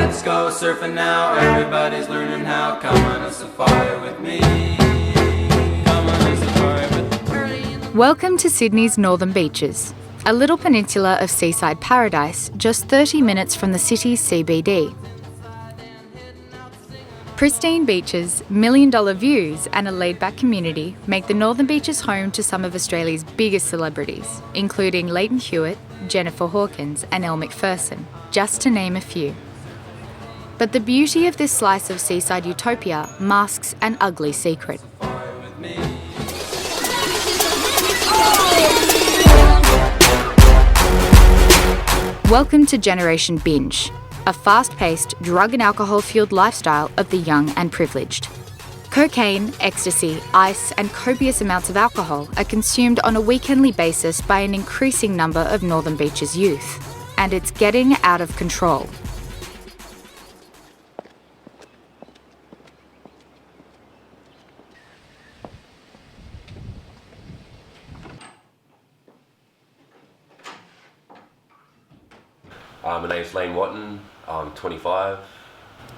Let's go surfing now, everybody's learning how. Come on a safari with me. Come on a safari with me. Welcome to Sydney's northern beaches, a little peninsula of seaside paradise just 30 minutes from the city's CBD. Pristine beaches, million-dollar views and a laid-back community make the Northern Beaches home to some of Australia's biggest celebrities, including Leighton Hewitt, Jennifer Hawkins and Elle Macpherson, just to name a few. But the beauty of this slice of seaside utopia masks an ugly secret. Welcome to Generation Binge, a fast-paced, drug and alcohol-fueled lifestyle of the young and privileged. Cocaine, ecstasy, ice and copious amounts of alcohol are consumed on a weekendly basis by an increasing number of Northern Beaches youth, and it's getting out of control. My name's Lane Watton, I'm 25.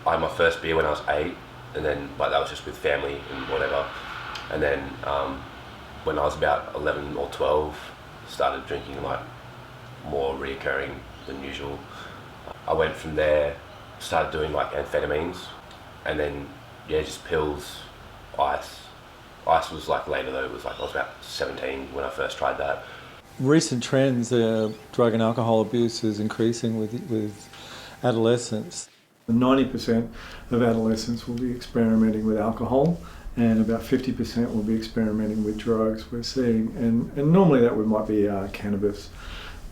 I had my first beer when I was 8, and then that was just with family and whatever. And then when I was about 11 or 12, started drinking more reoccurring than usual. I went from there, started doing amphetamines, and then just pills, ice. Ice was later though, I was about 17 when I first tried that. Recent trends, drug and alcohol abuse is increasing with adolescents. 90% of adolescents will be experimenting with alcohol, and about 50% will be experimenting with drugs we're seeing. And normally that might be cannabis,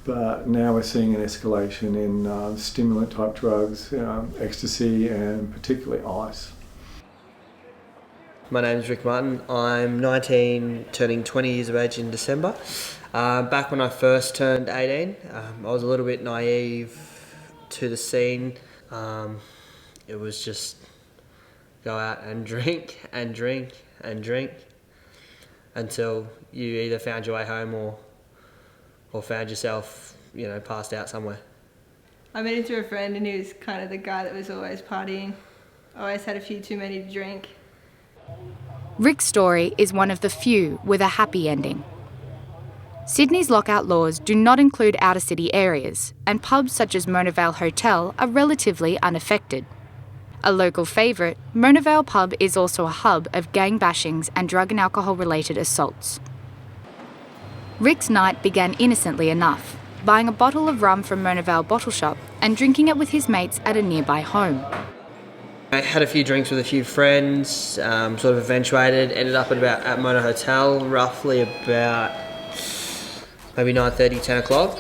but now we're seeing an escalation in stimulant type drugs, ecstasy and particularly ice. My name's Rick Martin. I'm 19, turning 20 years of age in December. Back when I first turned 18, I was a little bit naive to the scene. It was just go out and drink and drink and drink until you either found your way home or found yourself, passed out somewhere. I met him through a friend, and he was kind of the guy that was always partying. Always had a few too many to drink. Rick's story is one of the few with a happy ending. Sydney's lockout laws do not include outer city areas, and pubs such as Mona Vale Hotel are relatively unaffected. A local favourite, Mona Vale Pub is also a hub of gang bashings and drug and alcohol-related assaults. Rick's night began innocently enough, buying a bottle of rum from Mona Vale Bottle Shop and drinking it with his mates at a nearby home. I had a few drinks with a few friends, sort of eventuated, ended up at Mona Hotel, roughly about maybe 9:30, 10 o'clock.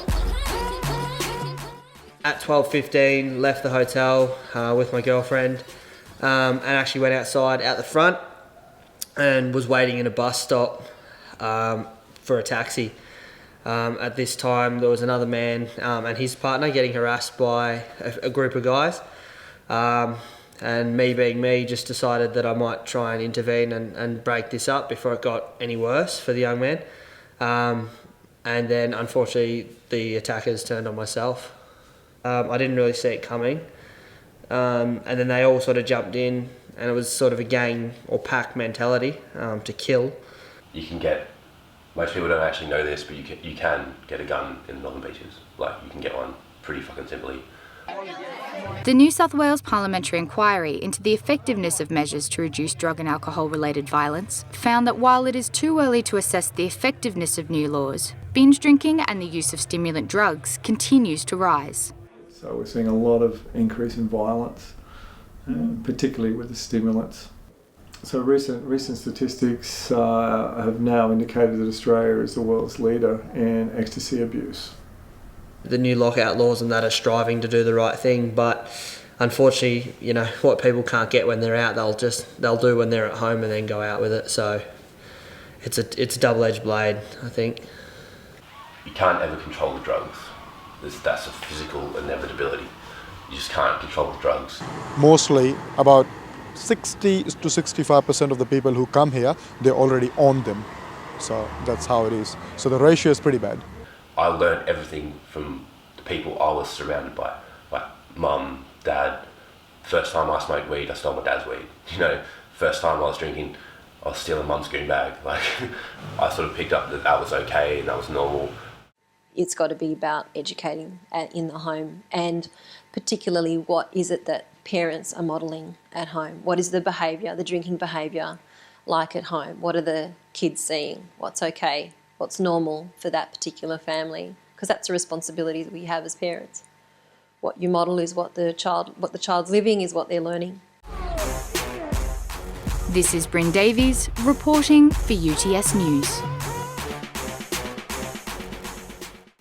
At 12:15, left the hotel with my girlfriend and actually went outside out the front and was waiting in a bus stop for a taxi. At this time, there was another man and his partner getting harassed by a group of guys. And me being me, just decided that I might try and intervene and break this up before it got any worse for the young man. And then, unfortunately, the attackers turned on myself. I didn't really see it coming. And then they all sort of jumped in, and it was sort of a gang or pack mentality to kill. Most people don't actually know this, but you can get a gun in the Northern Beaches. You can get one pretty fucking simply. The New South Wales Parliamentary Inquiry into the effectiveness of measures to reduce drug and alcohol-related violence found that while it is too early to assess the effectiveness of new laws, binge drinking and the use of stimulant drugs continues to rise. So we're seeing a lot of increase in violence, particularly with the stimulants. So recent statistics have now indicated that Australia is the world's leader in ecstasy abuse. The new lockout laws and that are striving to do the right thing, but unfortunately, what people can't get when they're out, they'll do when they're at home and then go out with it. So it's a double-edged blade, I think. You can't ever control the drugs. That's a physical inevitability. You just can't control the drugs. Mostly about 60 to 65% of the people who come here, they already own them. So that's how it is. So the ratio is pretty bad. I learned everything from the people I was surrounded by, like mum, dad, First time I smoked weed, I stole my dad's weed. You know, first time I was drinking, I was stealing mum's goon bag. Like, I sort of picked up that that was okay and that was normal. It's got to be about educating in the home, and particularly what is it that parents are modelling at home? What is the behaviour, the drinking behaviour like at home? What are the kids seeing? What's okay? What's normal for that particular family? Because that's a responsibility that we have as parents. What you model is what the child's living is what they're learning. This is Bryn Davies reporting for UTS News.